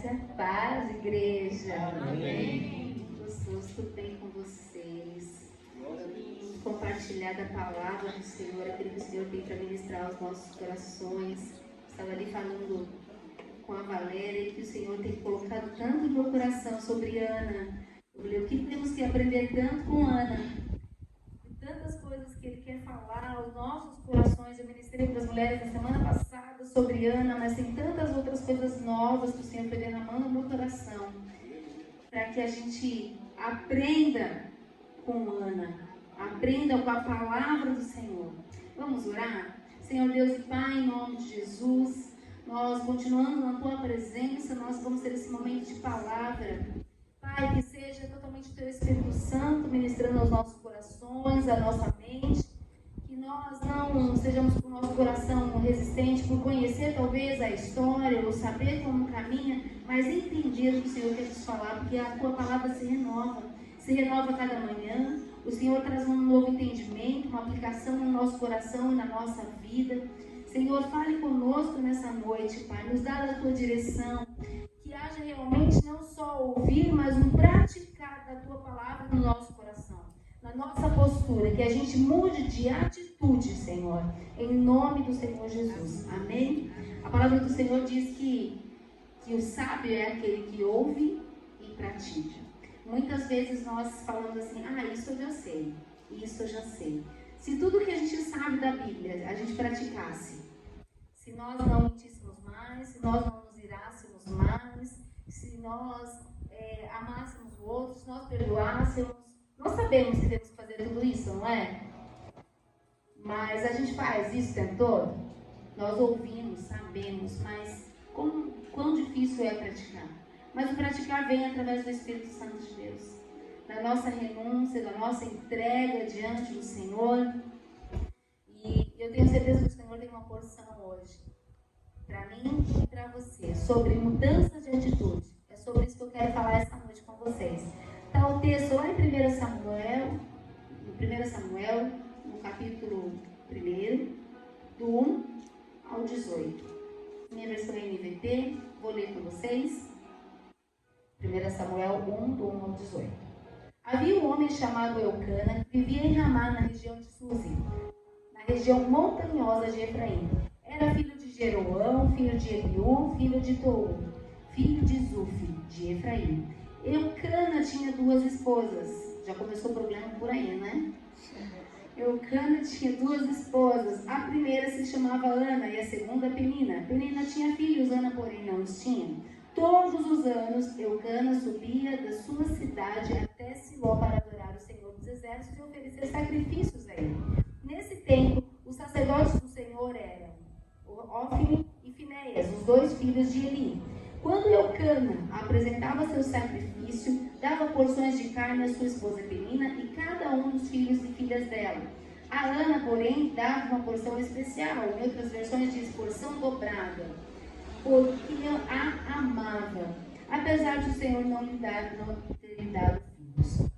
Graça, paz, igreja. Amém. Gostoso, tudo bem com vocês? Compartilhar da palavra do Senhor, aquilo que o Senhor tem para ministrar aos nossos corações. Estava ali falando com a Valéria que o Senhor tem colocado tanto no meu coração sobre Ana. Eu falei, o que temos que aprender tanto com Ana? Tantas coisas que Ele quer falar aos nossos corações. Eu ministrei para as mulheres na semana passada sobre Ana, mas tem tantas outras coisas novas que o Senhor foi derramando no meu coração, para que a gente aprenda com Ana, aprenda com a palavra do Senhor. Vamos orar? Senhor Deus e Pai, em nome de Jesus, nós continuando na Tua presença, nós vamos ter esse momento de palavra. Pai, que seja totalmente o Teu Espírito Santo ministrando aos nossos corações, à nossa mente, que nós não sejamos com o nosso coração resistente por conhecer talvez a história, ou saber como caminha, mas entender o que o Senhor quer nos falar, porque a Tua palavra se renova cada manhã. O Senhor traz um novo entendimento, uma aplicação no nosso coração e na nossa vida. Senhor, fale conosco nessa noite, Pai, nos dá a Tua direção, que haja realmente não só ouvir, mas um praticar da Tua palavra no nosso coração, na nossa postura, que a gente mude de atitude, Senhor, em nome do Senhor Jesus. Amém? A palavra do Senhor diz que o sábio é aquele que ouve e pratica. Muitas vezes nós falamos assim, isso eu já sei, isso eu já sei. Se tudo que a gente sabe da Bíblia, a gente praticasse, se nós não mentíssemos mais, se nós não nos irássemos mais, se nós amássemos o outro, se nós perdoássemos, nós sabemos que temos que fazer tudo isso, não é? Mas a gente faz isso o tempo todo? Nós ouvimos, sabemos, mas quão difícil é praticar? Mas o praticar vem através do Espírito Santo de Deus, da nossa renúncia, da nossa entrega diante do Senhor. E eu tenho certeza que o Senhor tem uma porção hoje, para mim e para você, sobre mudança de atitude. É sobre isso que eu quero falar essa noite com vocês. Está o texto lá em 1 Samuel, no capítulo 1, do 1 ao 18. Minha versão é NVT, vou ler com vocês. 1 Samuel 1, do 1 ao 18. Havia um homem chamado Eucana, que vivia em Ramá, na região de Suzi, na região montanhosa de Efraim. Era filho de Jeroão, filho de Eliú, filho de Tou, filho de Zufi, de Efraim. Eucana tinha 2 esposas. Já começou o problema por aí, né? Eucana tinha 2 esposas. A primeira se chamava Ana e a segunda Penina. Penina tinha filhos, Ana, porém, não os tinha. Todos os anos, Eucana subia da sua cidade até Siló para adorar o Senhor dos Exércitos e oferecer sacrifícios a ele. Nesse tempo, os sacerdotes do Senhor eram Ofni e Finéias, os 2 filhos de Eli. Quando Eucana apresentava seu sacrifício, dava porções de carne à sua esposa Penina e cada um dos filhos e filhas dela. A Ana, porém, dava uma porção especial, em outras versões diz porção dobrada, porque a amava, apesar de o Senhor não ter lhe dado filhos.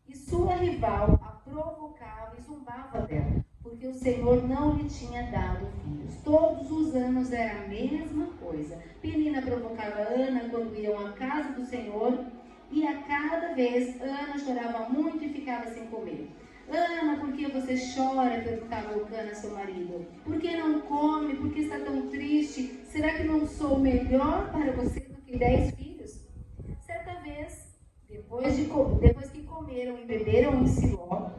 E sua rival a provocava e zombava dela, porque o Senhor não lhe tinha dado filhos. Todos os anos era a mesma coisa. Penina provocava Ana quando iam à casa do Senhor, e a cada vez Ana chorava muito e ficava sem comer. Ana, por que você chora? Perguntava Eucana, seu marido. Por que não come? Por que está tão triste? Será que não sou melhor para você do que 10 filhos? Certa vez, depois que comeram e beberam em Siló,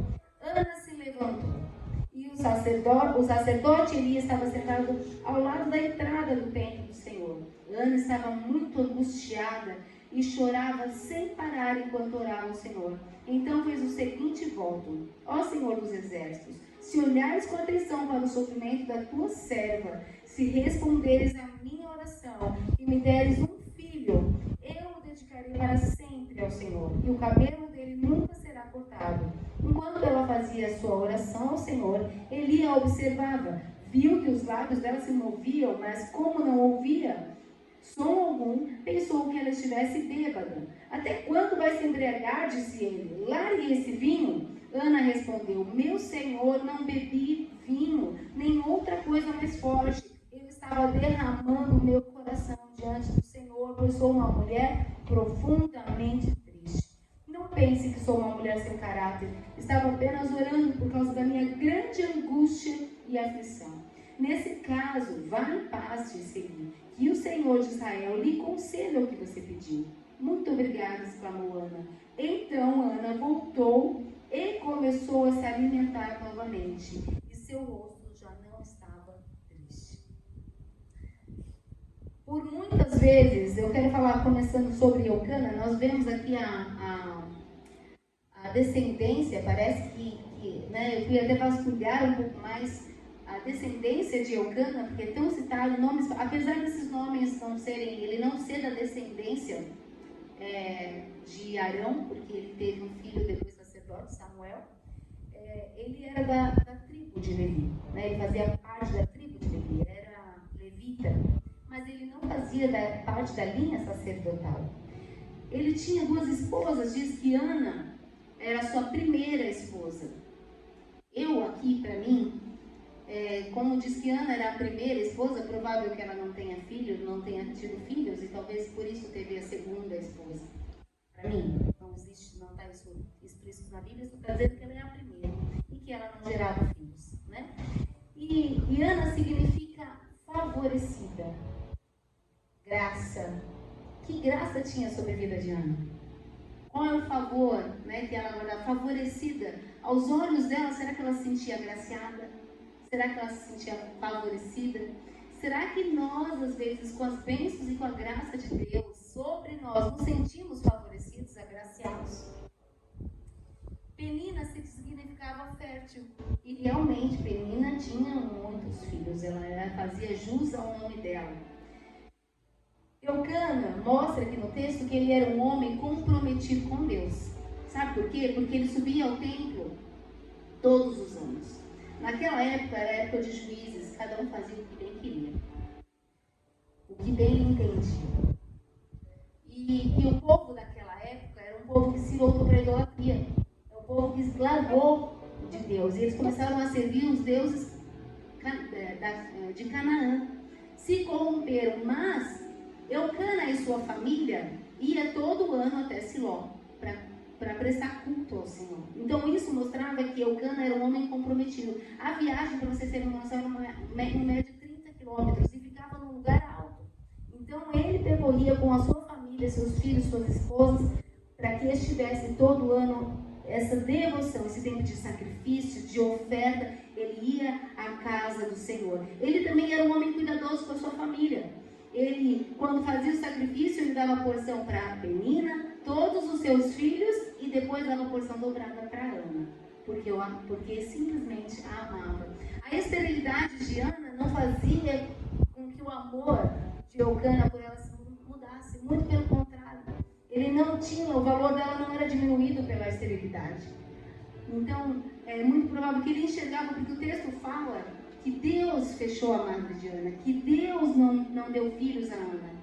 Ana se levantou. E o sacerdote Eli estava sentado ao lado da entrada do templo do Senhor. Ana estava muito angustiada e chorava sem parar enquanto orava ao Senhor. Então fez o seguinte voto: ó Senhor dos Exércitos, se olhares com atenção para o sofrimento da tua serva, se responderes à minha oração e me deres um filho, eu o dedicarei para sempre ao Senhor, e o cabelo dele nunca será cortado. Enquanto ela fazia a sua oração ao Senhor, Eli a observava. Viu que os lábios dela se moviam, mas como não ouvia som algum, pensou que ela estivesse bêbada. Até quando vai se embriagar? Disse ele. Largue esse vinho. Ana respondeu: meu senhor, não bebi vinho, nem outra coisa mais forte. Eu estava derramando o meu coração diante do Senhor, pois sou uma mulher profundamente triste. Não pense que sou uma mulher sem caráter. Estava apenas orando por causa da minha grande angústia e aflição. Nesse caso, vá em paz, disse ele, que o Senhor de Israel lhe conceda o que você pediu. Muito obrigada, exclamou Ana. Então Ana voltou e começou a se alimentar novamente, e seu rosto já não estava triste. Por muitas vezes, eu quero falar, começando sobre Eucana, nós vemos aqui a descendência, parece que né, eu fui até vasculhar um pouco mais a descendência de Eucana, porque é tão citado nomes, apesar desses nomes não serem, ele não ser da descendência de Arão, porque ele teve um filho depois sacerdote, Samuel, ele era da tribo de Levi, né? Ele fazia parte da tribo de Levi, era levita, mas ele não fazia parte da linha sacerdotal. Ele tinha 2 esposas, diz que Ana era a sua primeira esposa. Eu aqui, para mim, como diz que Ana era a primeira esposa, provável que ela não tenha filhos, não tenha tido filhos, e talvez por isso teve a segunda esposa. Para mim, não está isso explícito na Bíblia, só está dizendo que ela é a primeira e que ela não gerava filhos, né? E Ana significa favorecida, graça. Que graça tinha sobre a vida de Ana? Qual é o favor, né, que ela era favorecida? Aos olhos dela, será que ela se sentia agraciada? Será que ela se sentia favorecida? Será que nós, às vezes, com as bênçãos e com a graça de Deus sobre nós, nos sentimos favorecidos, agraciados? Penina significava fértil. E realmente, Penina tinha muitos filhos. Ela fazia jus ao nome dela. Eucana mostra aqui no texto que ele era um homem comprometido com Deus. Sabe por quê? Porque ele subia ao templo todos os anos. Naquela época, era a época de juízes, cada um fazia o que bem queria. O que bem entendia. E o povo daquela época era um povo que se voltou para a idolatria. É um povo que se largou de Deus. E eles começaram a servir os deuses de Canaã. Se corromperam, mas Eucana e sua família ia todo ano até Siló para prestar culto ao Senhor. Então isso mostrava que Eucana era um homem comprometido. A viagem, para vocês terem uma noção, era em média de 30 quilômetros e ficava num lugar alto. Então ele percorria com a sua família, seus filhos, suas esposas, para que eles tivessem todo ano essa devoção, esse tempo de sacrifício, de oferta. Ele ia à casa do Senhor. Ele também era um homem cuidadoso com a sua família. Ele, quando fazia o sacrifício, ele dava porção para Penina, todos os seus filhos, e depois dava porção dobrada para Ana, porque simplesmente a amava. A esterilidade de Ana não fazia com que o amor de Eucana por ela se mudasse, muito pelo contrário. Ele não tinha, o valor dela não era diminuído pela esterilidade. Então, é muito provável que ele enxergava, porque o texto fala que Deus fechou a madre de Ana, que Deus não deu filhos a Ana.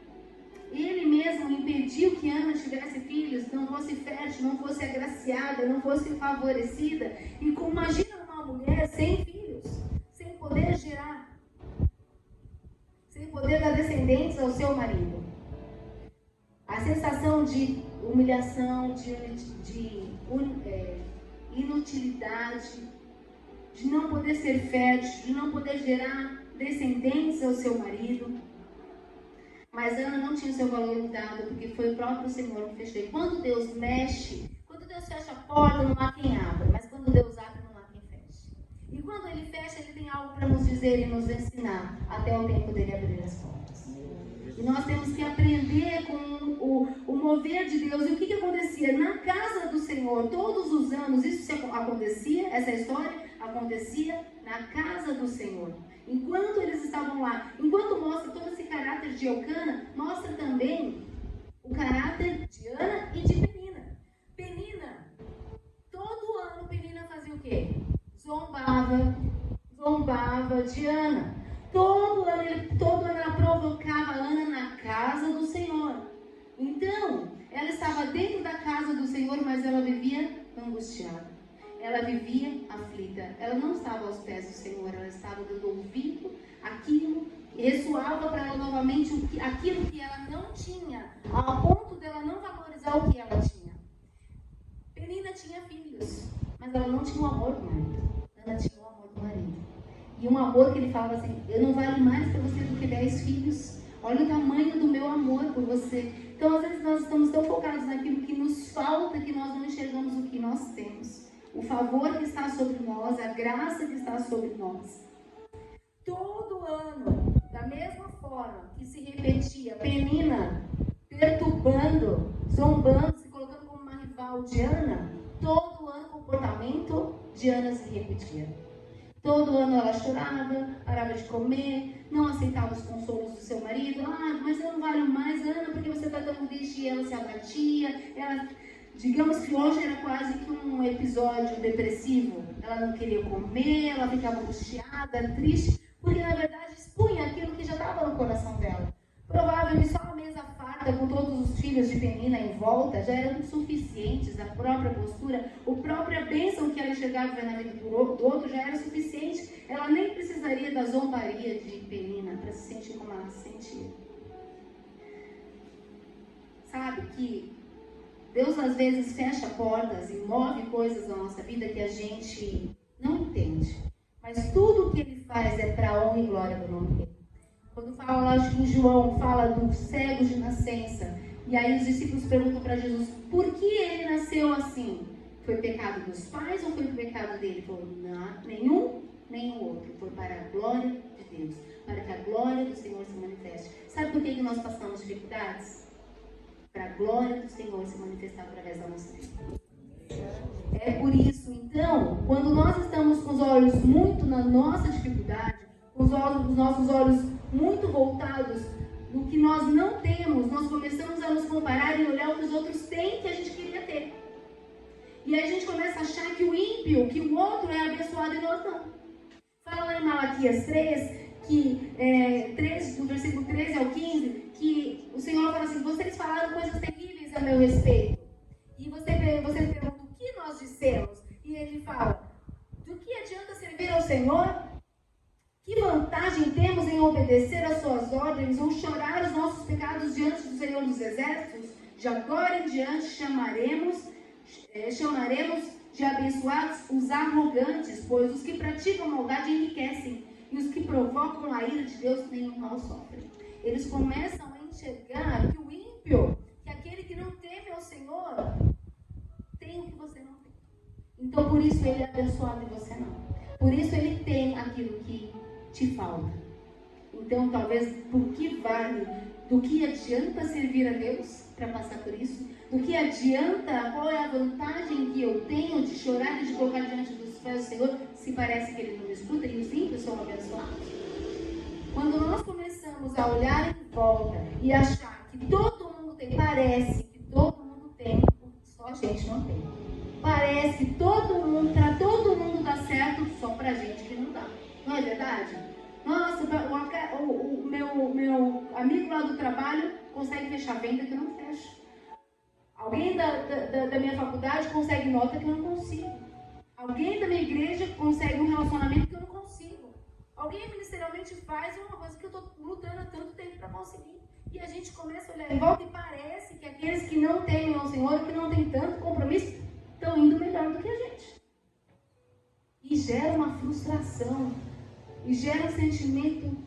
Ele mesmo impediu que Ana tivesse filhos, não fosse fértil, não fosse agraciada, não fosse favorecida. E imagina uma mulher sem filhos, sem poder gerar, sem poder dar descendentes ao seu marido. A sensação de humilhação, de inutilidade, de não poder ser fértil, de não poder gerar descendentes ao seu marido. Mas Ana não tinha seu valor dado, porque foi o próprio Senhor que fechou. E quando Deus mexe, quando Deus fecha a porta, não há quem abra. Mas quando Deus abre, não há quem feche. E quando Ele fecha, Ele tem algo para nos dizer e nos ensinar, até o tempo dele abrir as portas. E nós temos que aprender com o mover de Deus. E o que acontecia? Na casa do Senhor, todos os anos, isso acontecia, essa história acontecia na casa do Senhor. Enquanto eles estavam lá, enquanto mostra todo esse caráter de Eucana, mostra também o caráter de Ana e de Penina. Penina, todo ano Penina fazia o quê? Zombava de Ana. Todo ano ela provocava Ana na casa do Senhor. Então, ela estava dentro da casa do Senhor, mas ela vivia angustiada. Ela vivia aflita. Ela não estava aos pés do Senhor, ela estava dando ouvido àquilo E ressoava para ela novamente aquilo que ela não tinha, ao ponto dela não valorizar o que ela tinha. Penina tinha filhos, mas ela não tinha o amor do marido. Ana tinha o amor do marido. E um amor que ele falava assim, eu não valho mais para você do que 10 filhos. Olha o tamanho do meu amor por você. Então, às vezes, nós estamos tão focados naquilo que nos falta, que nós não enxergamos o que nós temos. O favor que está sobre nós, a graça que está sobre nós. Todo ano, da mesma forma que se repetia, Penina perturbando, zombando, se colocando como uma rival de Ana, todo ano o comportamento de Ana se repetia. Todo ano ela chorava, parava de comer, não aceitava os consolos do seu marido. Mas eu não valho mais, Ana, porque você está tão triste. E ela se abatia. Ela, digamos que hoje era quase que um episódio depressivo. Ela não queria comer, ela ficava angustiada, triste, porque na verdade expunha aquilo que já estava no coração dela. Provavelmente só a mesa farta com todos os filhos de Penina em volta já eram suficientes, a própria postura, a própria bênção que ela enxergava na vida do outro já era suficiente. Ela nem precisaria da zombaria de Penina para se sentir como ela se sentia. Sabe que Deus às vezes fecha portas e move coisas na nossa vida que a gente não entende. Mas tudo o que Ele faz é para a honra e glória do nome dEle. Quando fala lá em João, fala do cego de nascença. E aí os discípulos perguntam para Jesus, por que ele nasceu assim? Foi pecado dos pais ou foi pecado dele? Ele falou, não, nenhum, nem o outro. Foi para a glória de Deus. Para que a glória do Senhor se manifeste. Sabe por que nós passamos dificuldades? Para a glória do Senhor se manifestar através da nossa vida. É por isso, então, quando nós estamos com os olhos muito na nossa dificuldade, com os nossos olhos muito voltados no que nós não temos, nós começamos a nos comparar e olhar o que os outros têm que a gente queria ter. E aí a gente começa a achar que o ímpio, que o outro é abençoado e nós não. Fala lá em Malaquias 3, do versículo 13 ao 15, que o Senhor fala assim, vocês falaram coisas terríveis a meu respeito. E você pergunta, o que nós dissemos? E ele fala, do que adianta servir ao Senhor? Que vantagem temos em obedecer às suas ordens ou chorar os nossos pecados diante do Senhor dos Exércitos? De agora em diante chamaremos de abençoados os arrogantes, pois os que praticam maldade enriquecem, e os que provocam a ira de Deus nenhum mal sofrem. Eles começam a enxergar que o ímpio, que aquele que não teme ao Senhor, tem o que você não tem. Então por isso ele é abençoado e você não. Por isso ele tem aquilo que te falta. Então talvez do que adianta servir a Deus para passar por isso? Do que adianta, qual é a vantagem que eu tenho de chorar e de colocar diante dos pés do Senhor, se parece que Ele não me escuta e os ímpios são abençoados? Quando nós começamos a olhar em volta e achar que todo mundo tem, parece que todo mundo tem, só a gente não tem. Parece que para todo mundo dá certo, só pra gente que não dá. Não é verdade? Nossa, o meu amigo lá do trabalho consegue fechar venda que eu não fecho. Alguém da minha faculdade consegue nota que eu não consigo. Alguém da minha igreja consegue um relacionamento que eu não consigo. Alguém ministerialmente faz uma coisa que eu estou lutando há tanto tempo para conseguir. E a gente começa a olhar em volta e parece que aqueles que não temem ao Senhor, que não têm tanto compromisso, estão indo melhor do que a gente. E gera uma frustração. E gera um sentimento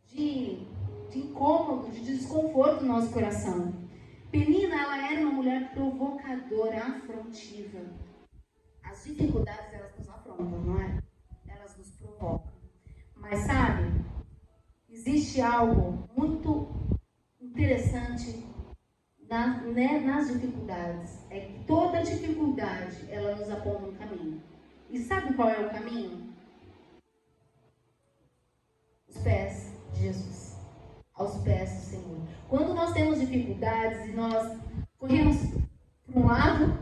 de incômodo, de desconforto no nosso coração. Penina, ela era uma mulher provocadora, afrontiva. As dificuldades, elas nos afrontam, não é? Elas nos provocam. Mas sabe, existe algo muito interessante nas dificuldades. É que toda dificuldade, ela nos aponta um caminho. E sabe qual é o caminho? Os pés de Jesus, aos pés do Senhor. Quando nós temos dificuldades e nós corremos para um lado,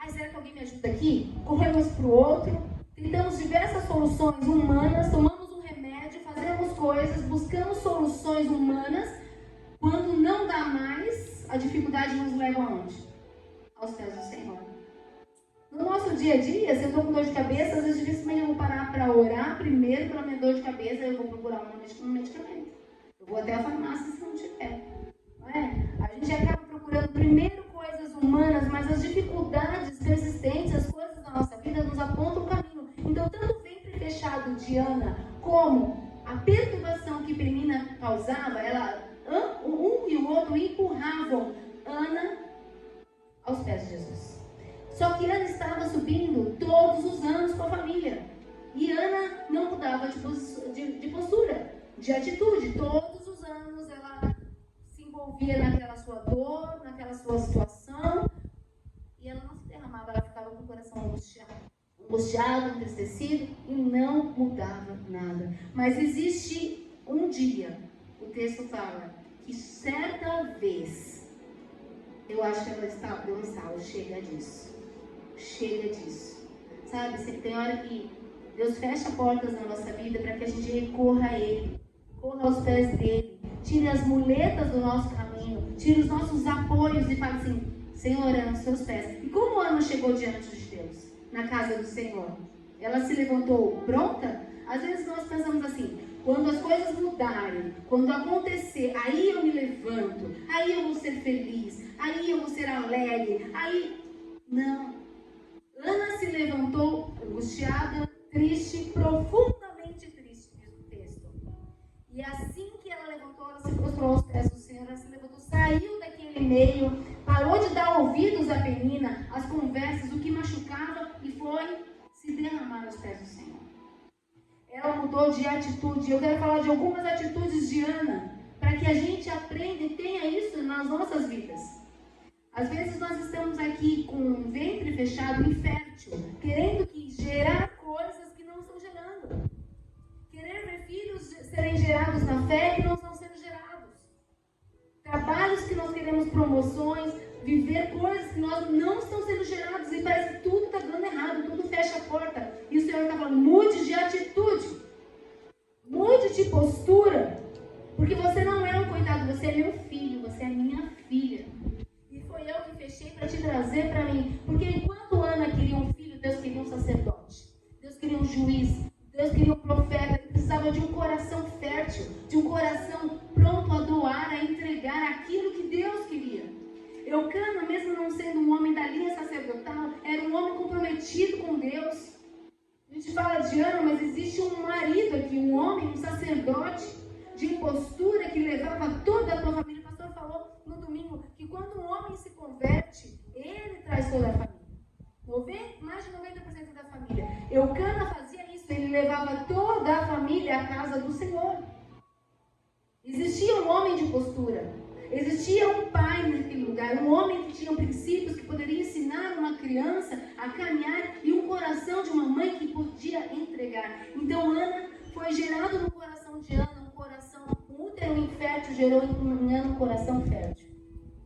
será que alguém me ajuda aqui? Corremos para o outro, tentamos diversas soluções humanas, tomamos um remédio, fazemos coisas, buscamos soluções humanas. Quando não dá mais, a dificuldade nos leva aonde? Aos pés do Senhor. No nosso dia a dia, se eu estou com dor de cabeça, às vezes dificilmente eu vou parar para orar primeiro pela minha dor de cabeça, eu vou procurar um medicamento. Eu vou até a farmácia se não tiver. Não é? A gente acaba procurando primeiro coisas humanas, mas as dificuldades persistentes, as coisas da nossa vida nos apontam o caminho. Então, tanto o ventre fechado de Ana, como a perturbação que Penina causava, um e o outro empurravam Ana aos pés de Jesus. Só que Ana estava subindo todos os anos com a família. E Ana não mudava de postura, de atitude. Todos os anos ela se envolvia naquela sua dor, naquela sua situação. E ela não se derramava, ela ficava com o coração angustiado, entristecido e não mudava nada. Mas existe um dia, o texto fala, que certa vez, eu acho que ela está dando um estalo, chega disso. Chega disso. Sabe, tem hora que Deus fecha portas na nossa vida para que a gente recorra a Ele, corra aos pés dEle, tire as muletas do nosso caminho, tire os nossos apoios e fale assim, Senhor, é nos seus pés. E como Ana chegou diante de Deus, na casa do Senhor? Ela se levantou pronta? Às vezes nós pensamos assim, quando as coisas mudarem, quando acontecer, aí eu me levanto, aí eu vou ser feliz, aí eu vou ser alegre, aí... Não. Ana se levantou angustiada, triste, profundamente triste, diz o texto. E assim que ela levantou, ela se prostrou aos pés do Senhor, ela se levantou, saiu daquele meio, parou de dar ouvidos à Penina, às conversas, o que machucava, e foi se derramar aos pés do Senhor. Ela mudou de atitude. Eu quero falar de algumas atitudes de Ana, para que a gente aprenda e tenha isso nas nossas vidas. Às vezes nós estamos aqui com um ventre fechado, infértil, querendo gerar coisas que não estão gerando. Querer ver filhos serem gerados na fé que não estão sendo gerados. Trabalhos que nós queremos promoções, viver coisas que nós não estão sendo gerados e parece que tudo está dando errado, tudo fecha a porta. E o Senhor está falando, mude de atitude, mude de postura, porque você não é um coitado, você é meu filho, você é minha filha. Foi eu que fechei para te trazer para mim. Porque enquanto Ana queria um filho, Deus queria um sacerdote. Deus queria um juiz. Deus queria um profeta. Ele precisava de um coração fértil. De um coração pronto a doar, a entregar aquilo que Deus queria. Eucana, mesmo não sendo um homem da linha sacerdotal, era um homem comprometido com Deus. A gente fala de Ana, mas existe um marido aqui, um homem, um sacerdote de postura que levava toda a tua família. O pastor falou no domingo que quando um homem se converte, ele traz toda a família. Mais de 90% da família. Eucana fazia isso, ele levava toda a família à casa do Senhor. Existia um homem de postura. Existia um pai naquele lugar, um homem que tinha princípios, que poderia ensinar uma criança a caminhar e um coração de uma mãe que podia entregar. Então Ana foi gerado no coração de Ana, um coração útero infértil gerou em Ana um coração fértil,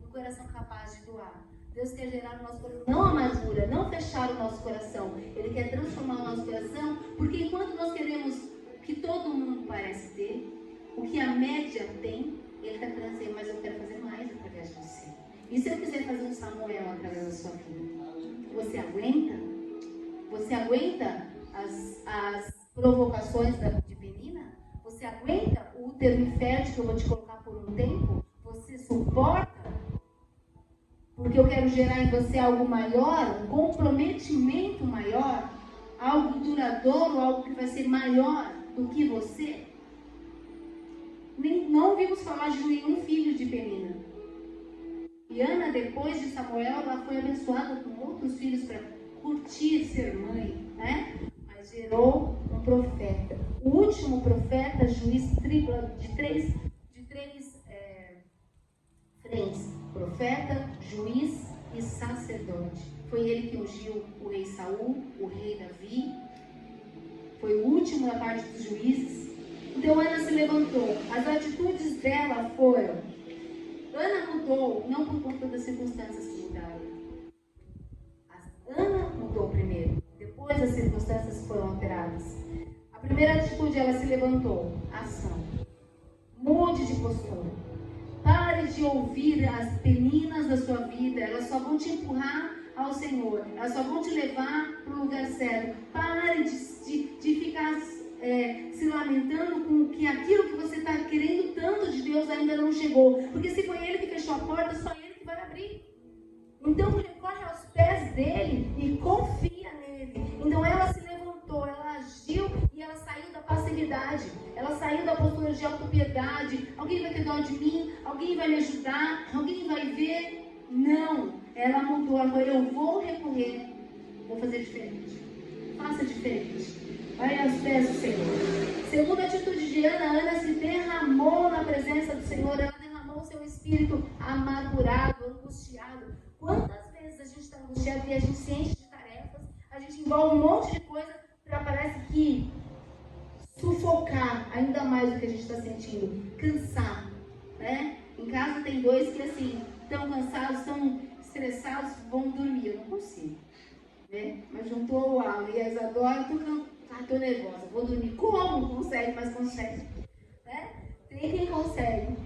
um coração capaz de doar. Deus quer gerar no nosso coração, não amargura, não fechar o nosso coração. Ele quer transformar o nosso coração, porque enquanto nós queremos o que todo mundo parece ter, o que a média tem, ele está trazendo, mas eu quero fazer mais através de você. E se eu quiser fazer um Samuel através da sua vida? Você aguenta? Você aguenta as provocações de Penina? Você aguenta o útero infértil que eu vou te colocar por um tempo? Você suporta? Porque eu quero gerar em você algo maior, um comprometimento maior, algo duradouro, algo que vai ser maior do que você. Não ouvimos falar de nenhum filho de Penina. E Ana, depois de Samuel, ela foi abençoada com outros filhos para curtir ser mãe, né? Mas gerou um profeta. O último profeta, juiz triplo de três frentes. Profeta, juiz e sacerdote. Foi ele que ungiu o rei Saul, o rei Davi. Foi o último da parte dos juízes. Então Ana se levantou. As atitudes dela foram... Ana mudou, não por conta das circunstâncias que mudaram. Ana mudou primeiro. Depois as circunstâncias foram alteradas. A primeira atitude, ela se levantou. Ação. Mude de postura. Pare Pare de ouvir as peninas da sua vida, elas só vão te empurrar ao Senhor, elas só vão te levar para o lugar certo. Pare de ficar se lamentando com que aquilo que você está querendo tanto de Deus ainda não chegou, porque se foi Ele que fechou a porta, só Ele que vai abrir. Então recorre aos pés dele e confia nele. Então ela se levantou, ela agiu e ela saiu da passividade, ela saiu da postura de autopiedade. Alguém vai ter dó de mim? Alguém vai me ajudar? Alguém vai ver? Não, ela mudou. Agora eu vou recorrer, vou fazer diferente. Faça diferente. Vai aos pés do Senhor. Segunda atitude de Ana, Ana se derramou na presença do Senhor. Ela derramou seu espírito amargurado, angustiado. Quantas vezes a gente está angustiado e a gente se enche de tarefas, a gente envolve um monte de coisa para parece que sufocar ainda mais o que a gente está sentindo, cansar, né? Em casa tem dois que assim, estão cansados, estão estressados, vão dormir. Eu não consigo, né? Mas juntou o Alan e a Isadora, estou nervosa, vou dormir. Como? Consegue, mas consegue, né? Tem quem consegue.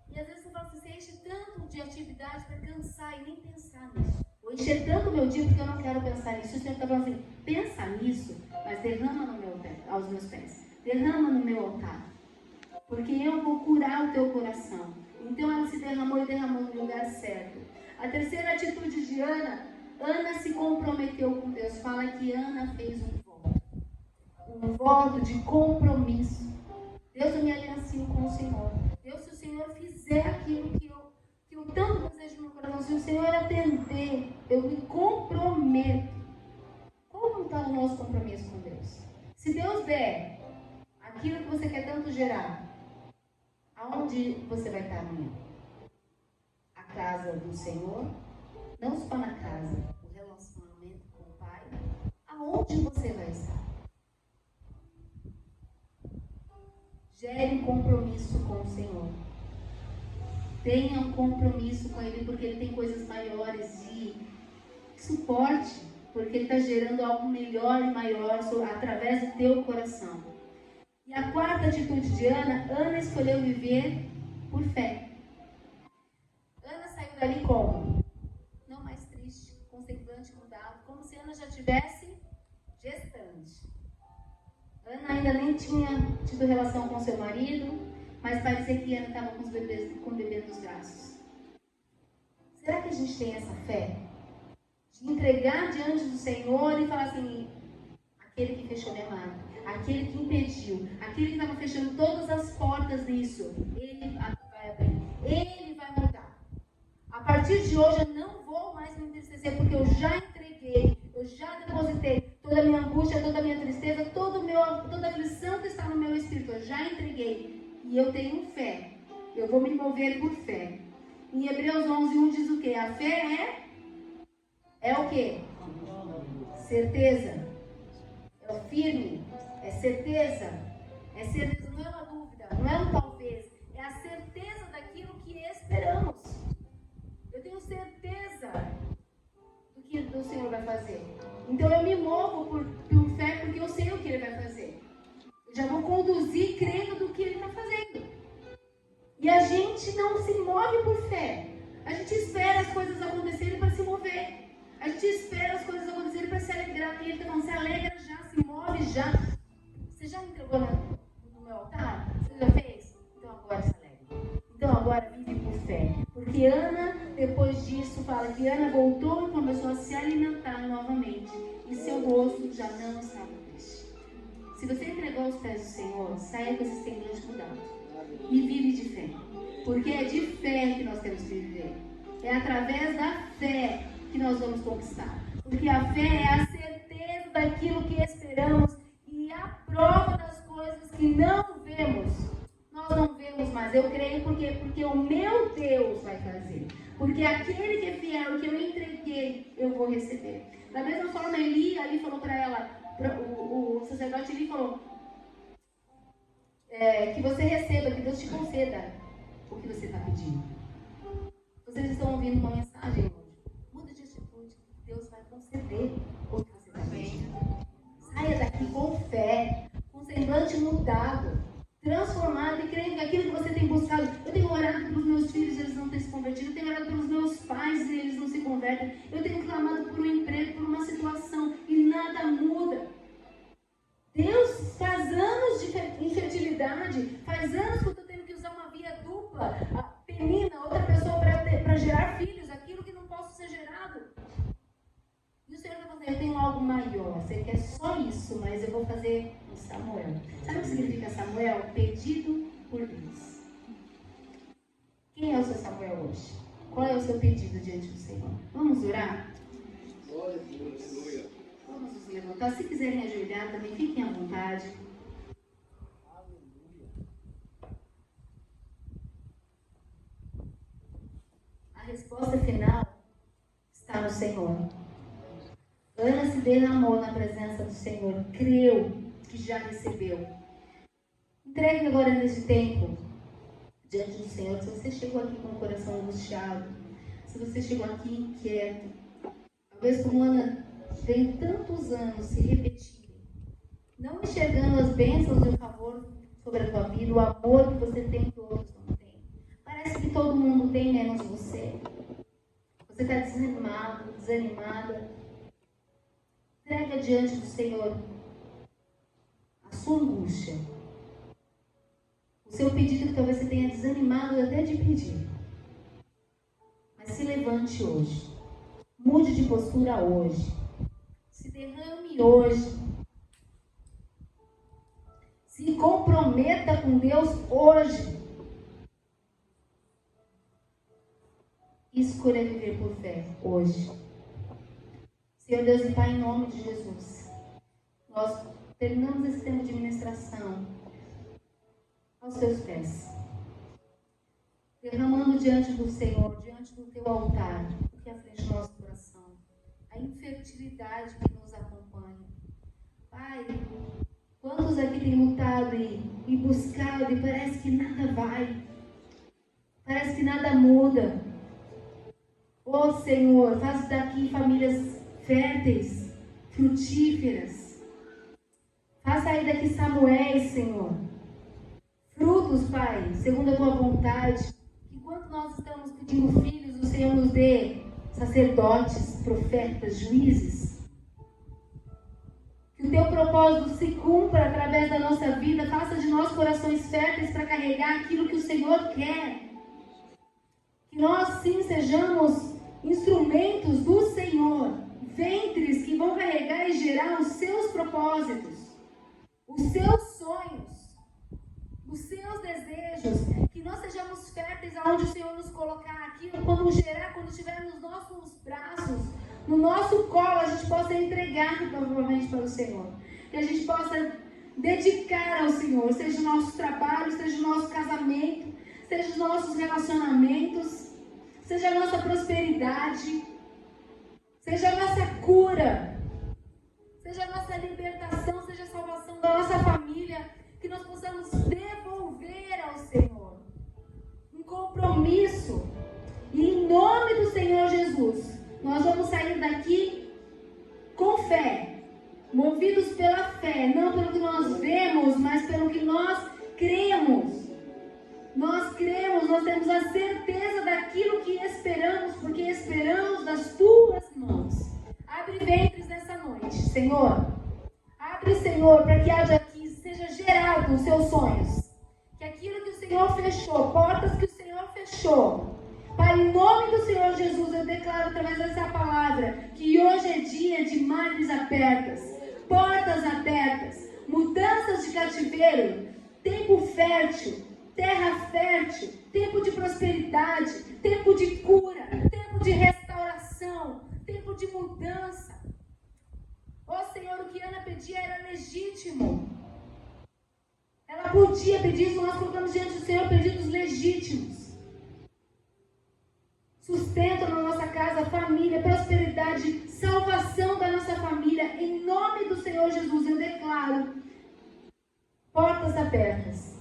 E às vezes você fala assim, você enche tanto de atividade para cansar e nem pensar nisso. Vou encher tanto o meu dia porque eu não quero pensar nisso. O Senhor está falando assim, pensa nisso, mas derrama no meu pé, aos meus pés. Derrama no meu altar. Porque eu vou curar o teu coração. Então ela se derramou e derramou no lugar certo. A terceira atitude de Ana, Ana se comprometeu com Deus. Fala que Ana fez um voto de compromisso. Deus, eu me aliancio com o Senhor. Deus, se o Senhor fizer aquilo que eu tanto desejo no meu coração, se o Senhor atender, eu me comprometo. Como está o nosso compromisso com Deus? Se Deus der aquilo que você quer tanto gerar, aonde você vai estar amanhã? A casa do Senhor? Não só na casa, o relacionamento com o Pai. Aonde você vai estar? Gere um compromisso com o Senhor. Tenha um compromisso com Ele, porque Ele tem coisas maiores de suporte, porque Ele está gerando algo melhor e maior através do teu coração. E a quarta atitude de Ana, Ana escolheu viver por fé. Ana saiu dali como? Não mais triste, com semblante mudado, como se Ana já tivesse gestante. Ana ainda nem tinha tido relação com seu marido, mas parecia que Ana estava com o bebê nos braços. Será que a gente tem essa fé? De entregar diante do Senhor e falar assim, aquele que fechou minha mão, aquele que impediu, aquele que estava fechando todas as portas nisso, ele vai abrir, ele vai mudar. A partir de hoje eu não vou mais me entristecer, porque eu já entreguei, eu já depositei toda a minha angústia, toda a minha tristeza, toda a aflição que está no meu espírito, eu já entreguei. E eu tenho fé, eu vou me mover por fé. Em Hebreus 11:1 diz o quê? A fé é o quê? Certeza. É o firme, é certeza, não é uma dúvida, não é um talvez, é a certeza daquilo que esperamos. Eu tenho certeza do que o Senhor vai fazer. Então eu me movo por fé porque eu sei o que Ele vai fazer. Eu já vou conduzir crendo do que Ele está fazendo. E a gente não se move por fé. A gente espera as coisas acontecerem para se mover. A gente espera as coisas acontecerem para se alegrar. E Ele está falando, se alegra já, se move já. Você já entregou no meu altar? Você já fez? Então agora se alegre. Então agora vive por fé. Porque Ana, depois disso, fala que Ana voltou e começou a se alimentar novamente. E seu rosto já não estava triste. Se você entregou aos pés do Senhor, saia com esse semblante mudado. E vive de fé. Porque é de fé que nós temos que viver. É através da fé que nós vamos conquistar. Porque a fé é a certeza daquilo que esperamos e a prova das coisas que não vemos. Nós não vemos, mas eu creio porque o meu Deus vai fazer. Porque aquele que é fiel, que eu entreguei, eu vou receber. Da mesma forma, Eli ali falou para ela, o sacerdote Eli falou, que você receba, que Deus te conceda o que você está pedindo. Vocês estão ouvindo uma mensagem hoje? Muda de atitude, Deus vai conceder o que você está pedindo. Saia daqui com fé, com semblante mudado, transformado e crendo que aquilo que você tem buscado. Eu tenho orado para os meus filhos para gerar filhos, aquilo que não posso ser gerado. E o Senhor está falando, eu tenho algo maior, você quer só isso, mas eu vou fazer um Samuel. Sabe o que significa Samuel? Pedido por Deus. Quem é o seu Samuel hoje? Qual é o seu pedido diante do Senhor? Vamos orar? Glória a Deus, aleluia. Vamos nos levantar. Se quiserem ajoelhar também, fiquem à vontade. A resposta final está no Senhor. Ana se derramou na presença do Senhor, creu que já recebeu. Entregue agora nesse tempo diante do Senhor. Se você chegou aqui com o coração angustiado, se você chegou aqui inquieto, talvez como Ana veio tantos anos se repetindo, não enxergando as bênçãos e o favor sobre a tua vida, o amor que você tem que outros não têm. Parece que todo mundo tem, menos você. Você está desanimado, desanimada. Entrega diante do Senhor a sua angústia. O seu pedido que talvez você tenha desanimado até de pedir. Mas se levante hoje. Mude de postura hoje. Se derrame hoje. Se comprometa com Deus hoje. Escolha viver por fé hoje. Senhor Deus e Pai, em nome de Jesus, nós terminamos esse tempo de ministração aos teus pés, derramando diante do Senhor, diante do teu altar, o que aflige o nosso coração, a infertilidade que nos acompanha. Pai, quantos aqui têm lutado e buscado e parece que nada vai, parece que nada muda. Ó Senhor, faz daqui famílias férteis, frutíferas. Faz sair daqui Samuéis, Senhor. Frutos, Pai, segundo a tua vontade. Que quando nós estamos pedindo filhos, o Senhor nos dê sacerdotes, profetas, juízes. Que o teu propósito se cumpra através da nossa vida. Faça de nós corações férteis para carregar aquilo que o Senhor quer. Que nós, sim, sejamos instrumentos do Senhor. Ventres que vão carregar e gerar os seus propósitos, os seus sonhos, os seus desejos, que nós sejamos férteis aonde o Senhor nos colocar aqui, quando gerar, quando estiver nos nossos braços, no nosso colo, a gente possa entregar provavelmente para o Senhor, que a gente possa dedicar ao Senhor, seja o nosso trabalho, seja o nosso casamento, seja os nossos relacionamentos, seja a nossa prosperidade, seja a nossa cura, seja a nossa libertação, seja a salvação da nossa família, que nós possamos devolver ao Senhor um compromisso. E em nome do Senhor Jesus, nós vamos sair daqui com fé, movidos pela fé, não pelo que nós vemos, mas pelo que nós cremos. Nós cremos, nós temos a certeza daquilo que esperamos, porque esperamos das tuas mãos. Abre ventres nessa noite, Senhor. Abre, Senhor, para que haja aqui, seja gerado os seus sonhos. Que aquilo que o Senhor fechou, portas que o Senhor fechou. Pai, em nome do Senhor Jesus, eu declaro através dessa palavra que hoje é dia de madres abertas, portas abertas, mudanças de cativeiro, tempo fértil, terra fértil, tempo de prosperidade, tempo de cura, tempo de restauração, tempo de mudança. Ó Senhor, o que Ana pedia era legítimo. Ela podia pedir isso, nós colocamos diante do Senhor pedidos legítimos. Sustento na nossa casa, família, prosperidade, salvação da nossa família. Em nome do Senhor Jesus, eu declaro portas abertas.